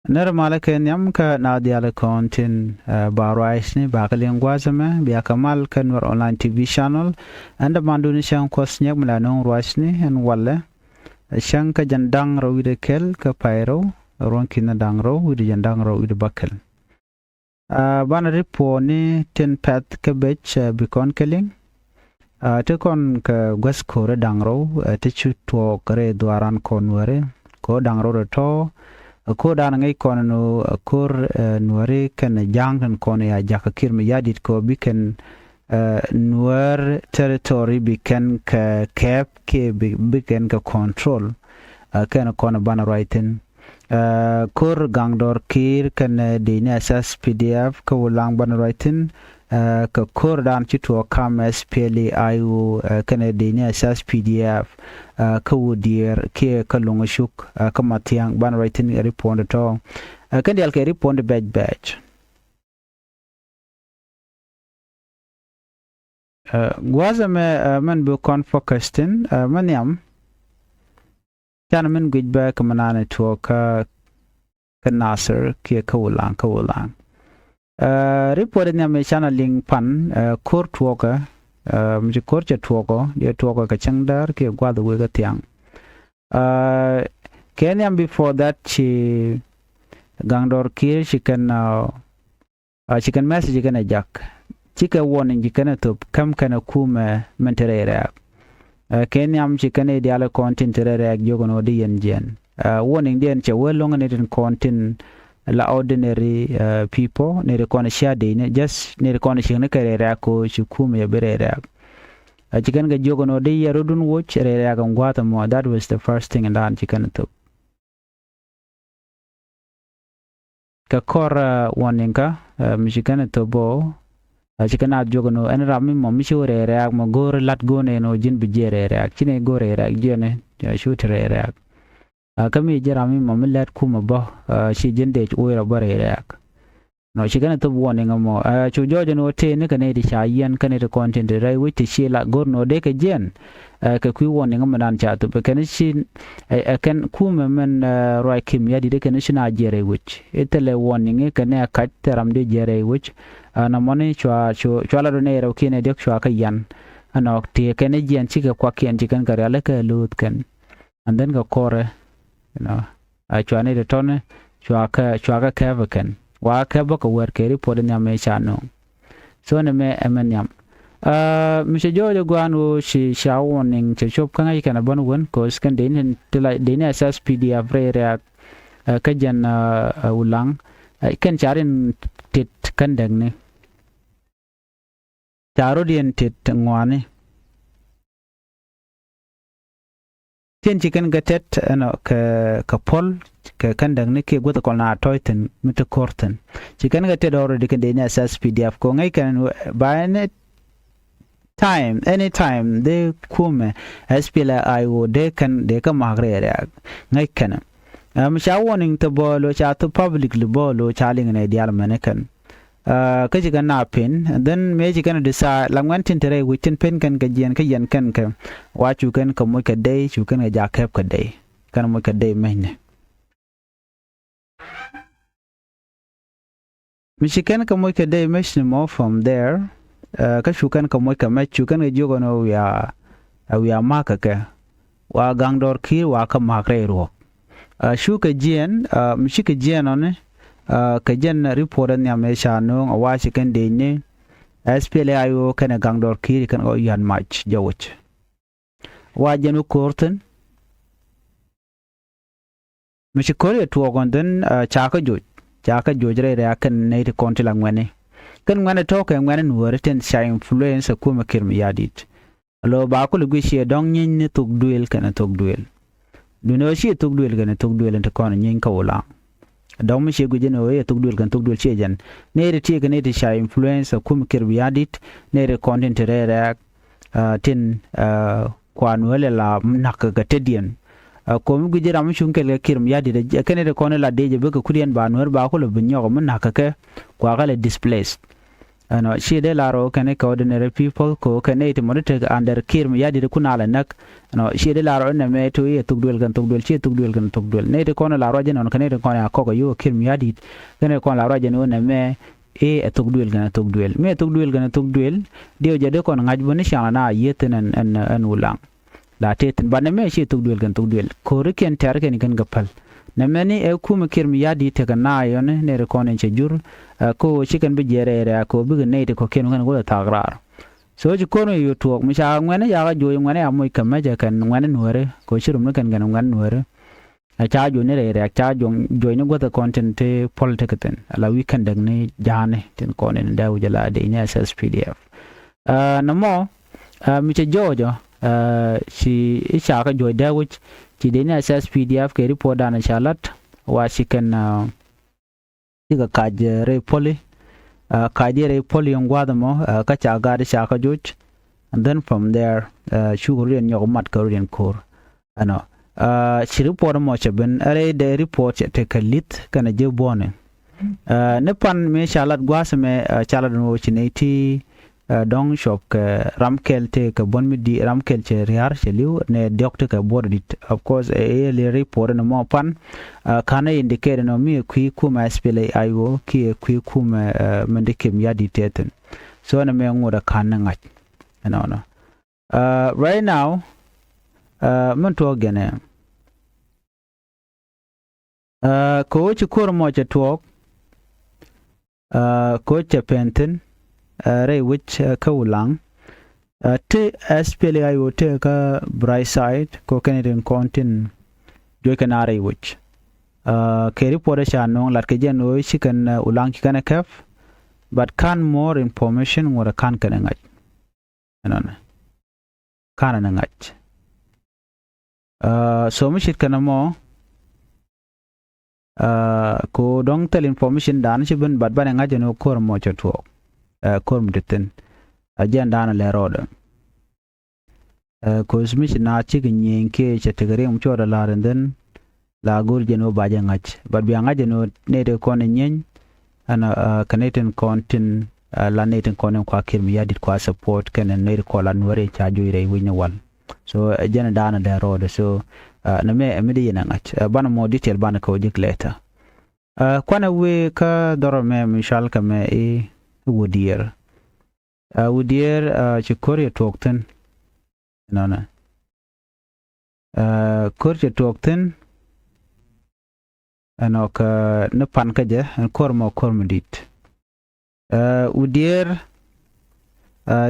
Normala kenyam ka nadia kontin barais ni bakal yang guazame biya kamal kan war online TV channel anda manduni syang kosnya melanong ruas ni en wala syang ka jandang ro wide kel ka pairo ron kina dang ro wide jandang ro wide bakal bana ripo ni ten pat ka bech bikon keling te kon ka gas kore dang ro te chu to kare dwaran konware ko dang ro to ko dan ngai kono no kor nuare kan jang kan kono ya jakakir mi yadit ko biken nuar territory biken ka cap ke biken ka control kan kono bana righten kor gangdor kir kan de ne asas pdf ko lang bana righten ka kor dan chito kam spli ayu kan de ne asas pdf ka wudier ke kalunga shuk ka matiang ban writing repond to kan dial ke repond badge gwaza me man bu kon focustin man yam kana min gujba ka manane to ka nasir ke kawulang report ne me channel link pan court worker mji korche tuoko dia tuoko ka changdar ke gwada wega tiang kenyam before that chi gangdor kir she can message kana jak chika warning kana to kam kana kuma menterere kenyam chi kana diala content terere jogono di yen warning den che welong ne den content la ordinary people ne rekona shade ne just ne rekona shine karera ko shukume ya berera chicken ga jogo no de yarudun watch rera ga ngwata mo that was the first thing and chicken to ka kor warning ka michigan to bo chicken a jogo no en rami mo mi rera mo gor lat go ne no jin bi jerera chine go rera jene shoot rera kami jerami mamilat kuma ba shi jinde oira bare yak no shi gana to warning mo chu jojo no te ne kane di shayen kane de content rai witi shi la gor no de ka jen ka ku warning mo dan cha to kane shi kan kuma men roi kim ya di de kane shi na jere wich etele warning kane kat teram de jere wich na moni chwa la do ne ro kine de chwa ka yan ano te kane jen chi ka kwa kien chi kan ka ala ka lut kan and then ka kore chwane de tone chwaka kavakan wa kava ko wer keri podin ya me chano so ne me emenyam mi se jojo gwanu shi shawning che chop kan ai kana bon won ko skan den tila den asas pdf re ka jan ulang kan charin tit kan dang ne charo dien tit ngwane tien chicken gatet no ka pol ka kandang ne ke gota kolna toiten mit korten chicken gatet already kan de asas pdf ko ngai kan by anytime de kume spla io de ka magre ya ngai kan sha warning to bolo cha to publicly bolo chaling ne dial manekan ka jiga na pin and then me jiga na disa langwan tin tere witin pen kan ka jen ka yan kan ka wa chu kan ka mo ka dai chu kan ga kep ka dai kan mo ka dai mahne mi chicken ka mo ka dai mahne mo from there ka chu kan ka mo ka ma chu kan ga jogo no ya ma ka ka wa gangdor ki wa ka ma kre ro shu ka jen mi shi ka jen on ka jen report ne me shano wa shi kan de ne spla ayo kan gangdor kiri kan o yan match jawch wa jenu korten mi shi kore to gonden chaka joj re kan ne de kontila ngwane kan ngwane to kan ngwane nuore ten sha influence ko ma kirmi yadit lo ba ko lu shi dong nyin ne tuk duel kan tuk duel duno shi tuk duel kan tuk duel te kon nyin ka wala daw mi shegu jeno e tugdul kan tugdul chejan ne re tie kan ne sha influence kum kirbi adit ne re content re tin kwanu la nak ga tedien ko mi gujira mi shun kel kirm yadi de kan re kon la deje be ko kudien ba nor ba ko le binyo ko nak ka kwa gale displaced no shi de laro kane ka ordinary people ko kane te monitor under kir mi yadi kuna la nak no shi de laro ne me to ye tugdul kan tugdul chi tugdul kan tugdul ne de kono laro je non kane de kono ko yo kir mi yadi kane kono laro je no ne me e tugdul kan tugdul me tugdul kan tugdul de je de kono ngaj boni shala na yeten an ulang la teten banne me shi tugdul kan tugdul ko riken tar kan gapal namani e kuma kirmi yadi te kana yone ne rekonen che jur ko chicken bi jere ko bi ne te ko ken ngana tagrar so ji kono yu tuok mi cha ngene ya ga jo ngene amoy kama ja kan ngane nuore ko chirum ne kan ngane nuore a cha jo ne re cha jo ne go content te politikten ala weekend ne jane ten konen daw jala de ne SSPDF namo mi che jojo si cha ga jo dawich ci dena SSPDF ke report dana chalat wa chicken tiga kajere poli kajere poli ngwadamo ka cha ga cha ka juj and then from there shugurian yomat korean core ano ci report mo chaben are de report te kalit kana je bone ne pan me chalat gwasme chalat no chineti dong shop ke ramkel te ke bon midi ramkel che riar che liu ne doctor ke bodit of course le report no mo pan kana indicate no mi ku kuma spele ayo ki ku kuma mendike mi yadi teten so na me ngoda kana ngach no right now mun to gene ko chi kur mo che to ko che penten re which ka ulang te spele ayo te ka bright side ko Canadian content jo kana re which ke report sha no lat ke jeno chicken ulang ki kana kaf but can more information ngora kan kana ngaj anon kana ngaj so mi shit kana mo ko dong tel information dan chi ben bad ban ngaj no kor mo chato korm deten ajan dana le roda ko smish na chigi nyenke chetegere mcho da larenden la gurjeno baje ngach bad bi ngaj no ne de kon nyen ana Canadian content la neten konen kwa kirmi yadit kwa support kenen ne ko la nore cha joire winya wal so ajan dana le roda so na me amidi na ngach bana mo detail bana ko dik later kwana we ka doro me mishal ka me e Woodier ci Korea Tokten nana Korea Tokten anok ne pan ka je kormo kormedit Woodier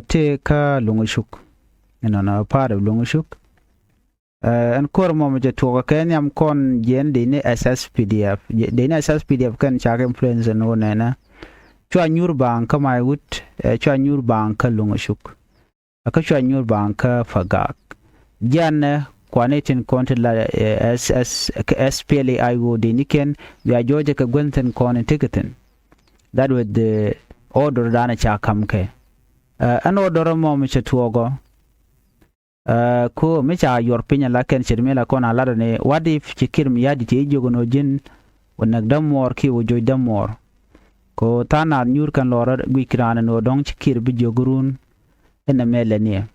te ka lungushuk nana par lungushuk an kormo me je to ka nyam kon jen de ne SSPDF de ne SSPDF kan cha influence no nana chwa nyur bang ka mai wut chwa nyur bang ka lungushuk aka chwa nyur bang ka fagak jan kwanetin konti la SPLA iwo de niken ya joje ka gwenten kon ticketin that with the order dana cha kamke an order mo mi chetuogo ko mi cha yor pinya la ken chirmela kona la ne what if chikir mi yadi te jogono jin wonak damor ki wo joy damor ko tana nyur kan lora gwikirana no dong chikir bi jogurun ena melania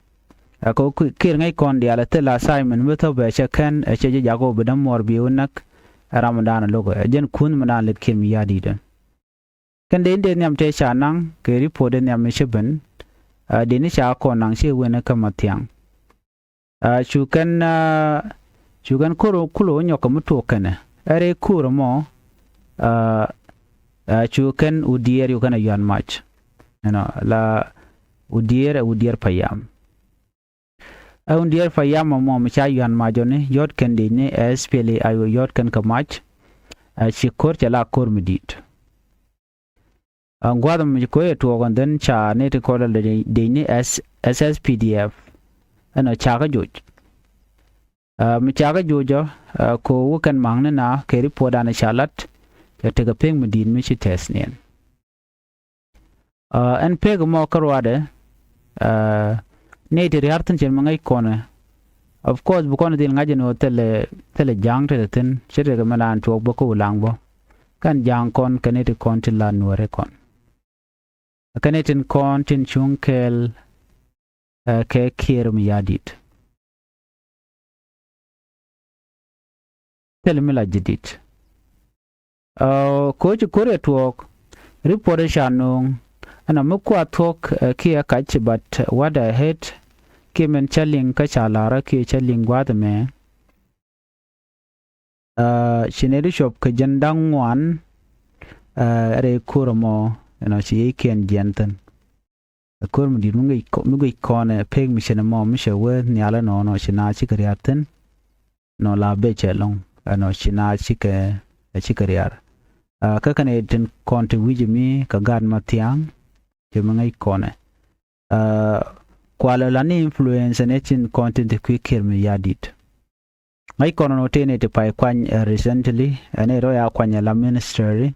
ko kir ngai kon dia la tela Simon beto be chekan cheje jago bedam mor bi unak ramadan logo jen kun mana let kim yadi den kan de inde nyam te chanang ke report den nyam sheben de ni cha ko nang she wena kamatiang chukan kuro kulo nyoka muto kana are kuro mo chukan udier yu kana yan match la udier payam udier payam mo cha yan majone yot kan de ne SPLA ayo yot kan ka match chi kor chala kor midit angwada mi ko eto gonden cha ne te ko de ne SSPDF ana cha ga joj mi cha ga jojo ko wukan mangne na ke report ana chalat te ga peng midin mi chi test ne en peg mo karwade ne te hartan chen mangai kona of course bu kona dil ngaje no tele jang te ten chere ga malan to bo ko langbo kan jang kon kanete kon tilan nuare kon kanetin kon tin chunkel ke kir mi yadit telmila jidit ko ju kore tuok report shanung ana mukwa tok kia kach but what I hate kimen chaling ka chalara ki chaling wadme shineri shop ka jandang wan re kurmo chi ken jenten kurmo di ngi kone peg mi shena mo mi shewe nyala no shina chi kriaten no la bechelong no shina chi kriar ka kane tin konti wijimi ka gad matiang je mangai kone kwala la ni influence ne chin content ku kirmi yadit ngai kono no tene te pai kwan recently ane ro ya kwanya la ministry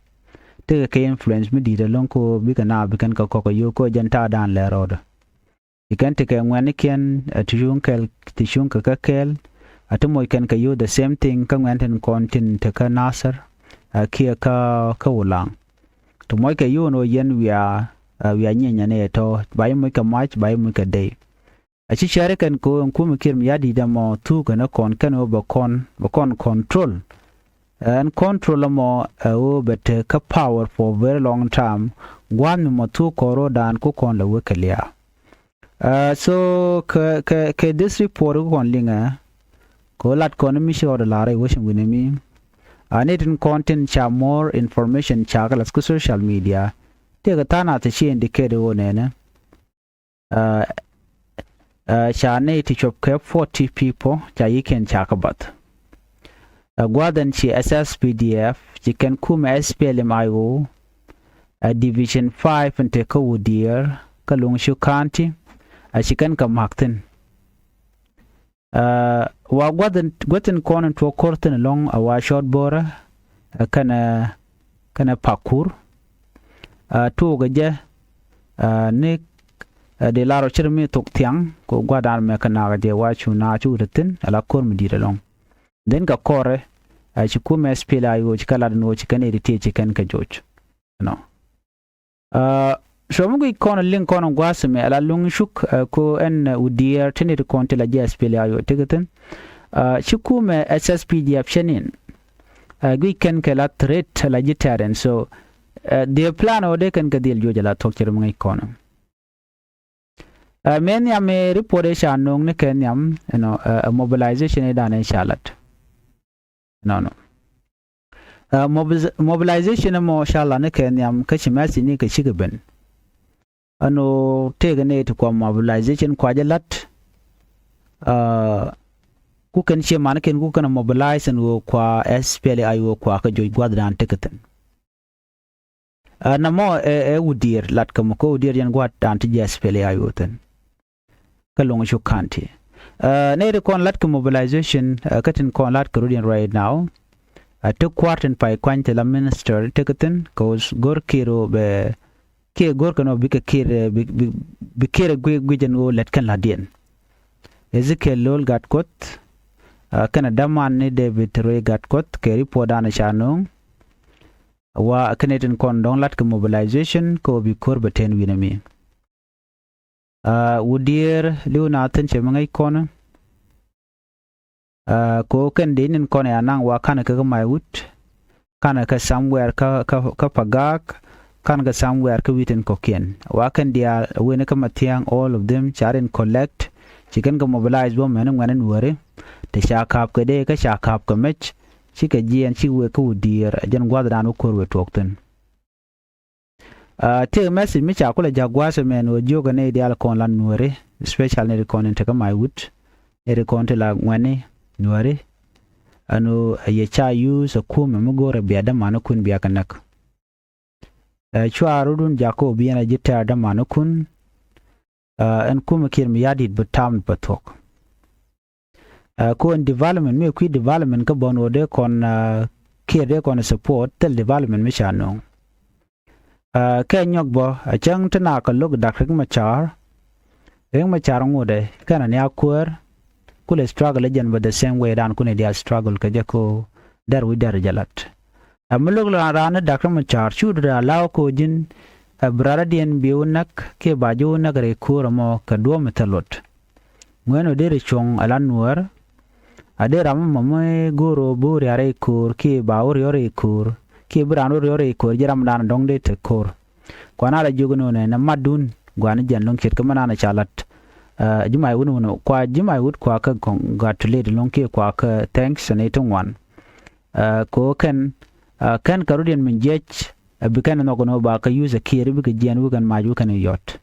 te ke influence mi di de lonko bi kana bi kan ka ko yo ko janta dan le rod ikan te ke ngwan ken tishun ka kel atumo ikan ka yo the same thing ka ngwan ten content te ka nasar kia ka ulang to moy ka yo no yen we nyenya ne to bai mo ka match bai mo ka day achi share kan ko mi kir mi yadi da mo tu kana kon kan ba kon control and control mo o bet ka power for very long time gwan mo tu koro dan ko kon la wekalia so ka this report kon linga ko lat kon mi shor la re wo shin winemi anetin content cha more information cha kala social media te ga tana ta shi indicate wo ne cha ne ti chop ke 40 people cha yiken cha ka bat gwadan chi SSPDF chicken kuma SPLMIO division 5 and take wudier kalungshu county chicken ka maktin wa gwadan konan to korten long awa short bora kana pakur to gaje ne de laro chirmi tok tiang ko gwadan me kana de wa chuna chu rutin ala kor mi dire long den ka kore chi kuma SPLA yo chi kala no chi kan edite chi kan ka joj no so mo ko link kono gwasme ala lung shuk ko en udier tenir konte la SPLA yo tegeten chi kuma SSPDF shenin gui kan kala threat la jitaren so the plan ode kan ka dil joj la tok chirmo ngai kono men ya me report shanong ne ken yam mobilization da ne shalat no mobilization mo shala ne ken yam ka chimasi ni ka shigaben ano tega ne to kwa mobilization kwa jalat ku kan che man ken ku kan mobilize and kwa SPLA ayo kwa ka joy gwadran teketen na mo udir lat kam ko udir yan gwat anti SPLA ayo ten kalong shu kanti ne de kon lat mobilization katin kon lat karudin right now to quarten pai kwante la minister teketen cause gor kiro be ke gor kano bika kire bi kire gwijen o let kan ladien Ezekiel lol gat kot kana daman ne David Roy gat kot ke report ana chanong wa kanetin kon don lat mobilization ko bi kor beten winami wudier leonathan chemangai kono ko kan dinin kono anang wa kana ka mai wut kana ka somewhere ka pagak kana ka somewhere ka witen kokien wa kan dia wena ka matiang all of them charen collect chicken ka mobilize bo men nganen wore te shakap ka de ka shakap ka mech chika jian chi we ka wudier jan gwadran ko we tokten te message mi cha kula jagwase men o joga ne ideal kon lan nuore special ne kon te ka mai wut e kon te la ngwane nuore ano ye cha use ko me mugore biya da manukun biya kanak chwa rudun jako biya na jita da manukun en kuma kir mi yadit butam patok ko en development me ku development ka bono de kon kir de kon support tel development mi chano ke nyok bo chang tana ka lok dak reng machar ngode kana ne akur kule struggle again but the same way dan kune dia struggle ka jako dar wi dar jalat amulog la rana dak machar chudra law ko jin brara dien biunak ke baju nagare kuramo kadua metalot ngweno dere chong alanwar ade ram mame goro buri are kur ke baur yore kur ke brano yore kur jaram dan dong de te kur kwana la jogono ne na madun gwana jan kit kamana na chalat jumai wunu kwa jumai wut kwa ka congratulate ke kwa ka thanks ne tungwan ko kan karudien min jech bikan no gono ba ka use kiri bi ka jen wu kan maju kan yot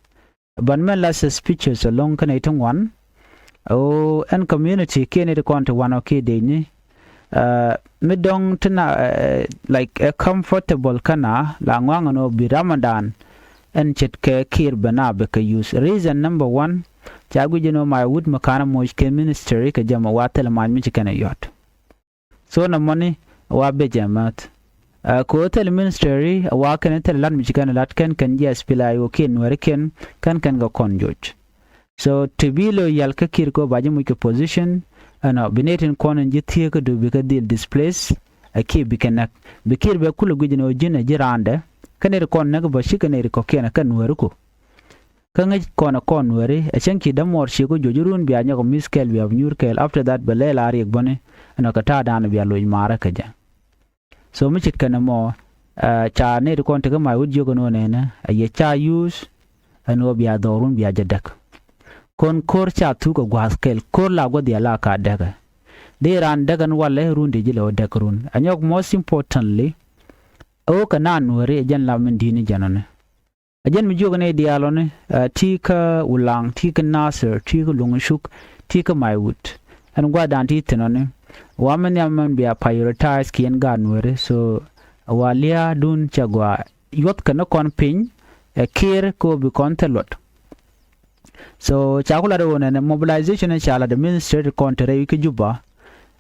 ban men la suspicious along kan tungwan and community kene de konta one okay de ni me dong tana like a comfortable kana la ngwanga no bi Ramadan and chet ke kir bana be ka use reason number 1 jagu jeno my wood makana moj ke ministry ka jama watel man mi kana yot so na money wa be jamat ko tel ministry wa kana tel lan mi kana lat kan yes pilai o ken werken kan ga konjoj so tibilo yal ka kirko baje mu ke position ana binetin konen jithiye ko do be ka deal displace ake bikanak bikir be kulu gujino jina jirande kanere kon naga bashi kanere ko kena kan weruko kanga kona kon were a chanki damor shi ko jojurun biya nyago miskel biya nyurkel after that belela ari bone ana ka ta dan biya loy mara kaja so mi chit kana mo cha ne kon taga mai wudjo gono ne na ye cha use ano biya dorun biya jadak kon kor cha tu ko gwaskel kor la go dia la ka daga de ran daga wala runde jilo dakrun anyok most importantly o kana nuore jan la min dini janone ajan mi jogane dialone tika ulang tika nasir tika lungshuk tika maiwut an gwa danti tenone wamen yamen bia prioritize kien ga nuore so walia dun chagwa yot kana kon pin kir ko bi kontelot so chakula do ne mobilization chala the ministry kontere wiki juba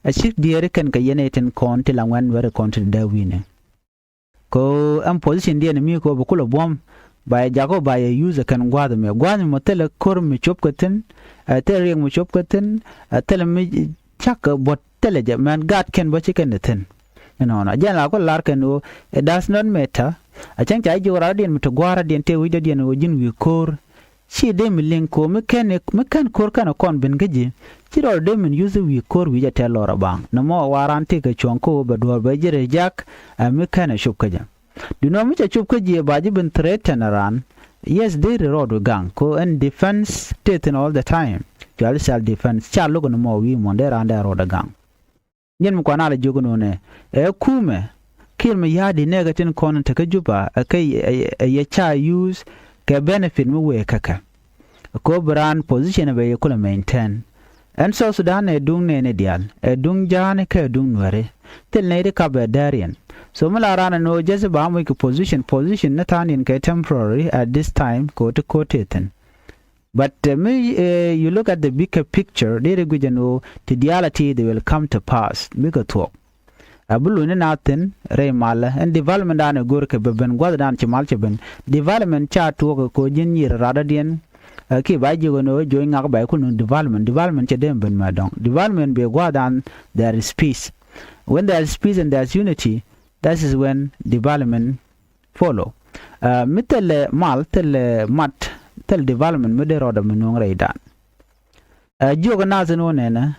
a chik diere kan ka yeneten konte langwan were konte da wine ko am position die ne mi ko bukulo bom by jago by user kan gwada me gwada mo tele kor mi chop katen tele mo chop katen tele mi chak bot tele je man gat ken bo chicken ten no na jala ko lar ken o it does not matter a chang chai jo ra dien to gwara dien te wi dien o jin wi kor chi de mi len ko me kan kor kan kon ben gaji chi ro de min use wi kor wi ja tele ora bang no mo warante ka chonko be do be jere jak me kan shop kaja do no mi chup ko je baji ben threaten aran yes they road gang ko and defense taken all the time jali self defense cha logo no mo wi mo de ran de road gang nyen mo kwana la jogo no ne kume kilme yadi negative kon ta ka juba akai ya cha use ka benefit mu we kaka ko brand position be kula maintain and so Sudan dung ne dial dung jane ka dung ware tel ne de ka be darian so mala rana no just ba mu ki position na tanin ka temporary at this time ko to quotation but you look at the bigger picture they gujano to reality they will come to pass bigger talk abulu ne natin re mala and development an gor ka ben gwada dan ci mal ci ben development cha to ko jin yir radadien ki ba ji gono joy ngak ba ko development ci dem ben ma don development be gwada there is peace when there is peace and there is unity that is when development follow mitel mal tel mat tel development me de roda me non reidan jogo na zeno nena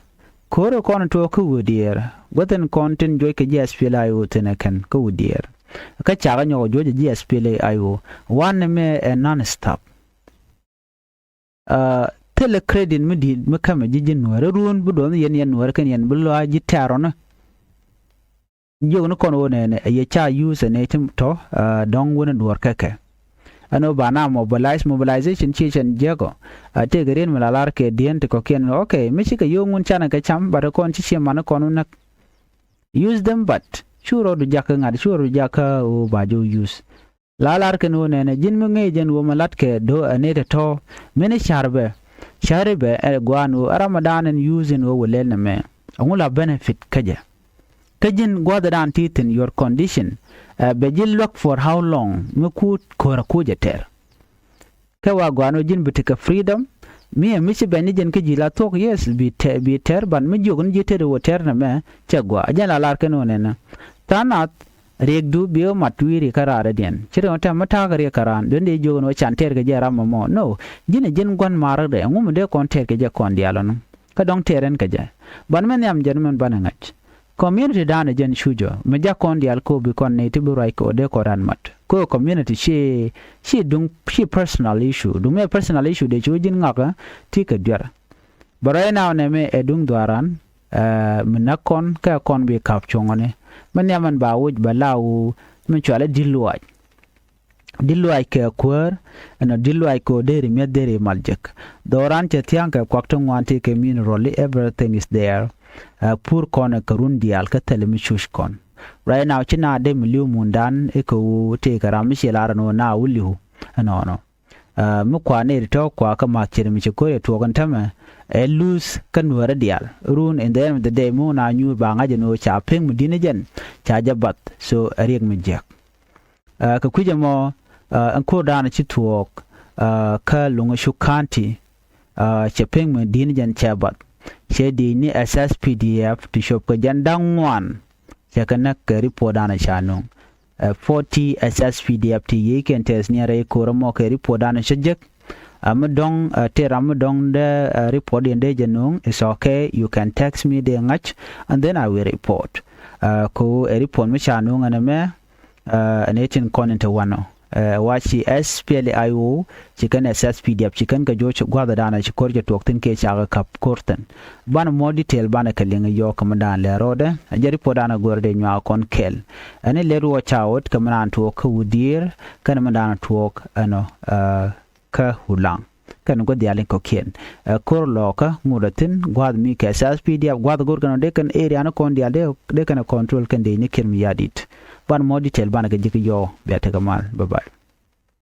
koro kon to ku wudier goten content joy ke GSPL ayo tenakan ku wudier ka chaga nyo joje GSPL ayo one me non stop tel credit me di me kama jijin no run bu don yen no kan yen bu lo ji tarona jogo no kon wona ye cha use ne tim to don wona dor kake ano bana mobilization chichen jego te garen malalar ke dient ko ken okay michika yongun chana ka cham bar kon chi man kon na use them but churo du jaka ngad churo jaka o bajo use lalar ke no ne jin mu ngai jen wo malat ke do anete to mini sharbe gwanu ramadan and using wo lel na me angula benefit kaje kajin gwada dan titin your condition bejil look for how long muku kora kujeter kawa gwano jin bitika freedom mi michi benijin ke jila tok yes bi ter ban mi jogun jite do ter na me chagwa ajala lar ke no nena tanat riek du bio matwiri karara den chire ota mata gari karan den de jogo no chanter ga jara mo no jine jin gon mara de ngum de konter ga ja kon dialon ka dong teren ka ja ban men yam jermen banangach community dana jen shujo me ja kon dial ko bi kon ne tibu rai ko de koran mat ko community she dung she personal issue dung me personal issue de jojin ngaka ti ka diara baray na ne me edung dwaran menakon ka kon bi kap chongone man yaman ba wuj balawu men chwala dilluay ke kwar ana dilluay ko deri me deri maljek doran che tianka kwakto ngwanti ke mineral everything is there pour kon karun dial ka telemi shush kon right now china de miliu mundan e ko te karami shelara no na wulihu no mu kwa ne to kwa ka ma chirmi che ko to kan tama e lose kan wara dial run in the end of the day mu na nyu ba nga jeno cha ping mu dinajen cha jabat so ariek mi jak ka kuje mo an ko dana chi tuok ka lunga shukanti che ping mu dinajen cha bat che di ni SSPDF to shop ka jandang wan che kana ka report dana cha no 40 SSPDF ti yeken tes ni re ko mo ka report dana shajek amadong te ramadong the report in de janung is okay, you can text me the ngach and then I will report ko report mi chanung aname an 18 konente wano wachi SPLIO chicken SSPDF chicken ka joch gwada dana chi korje toktin ke chaga kap korten ban mo detail bana kalinga yo kamadan le rode a report dana gorde nya kon kel ani le ro chaot kamanan to ko wudir kan madan tok ano ka hulang kan go dialen ko kien kor loka ngudatin gwad mi ka SSPDF gwad gor kan de kan area na kon dial de kan control kan de ni kin mi yadit ban mo detail ban ga jiki yo be ta kamal bye bye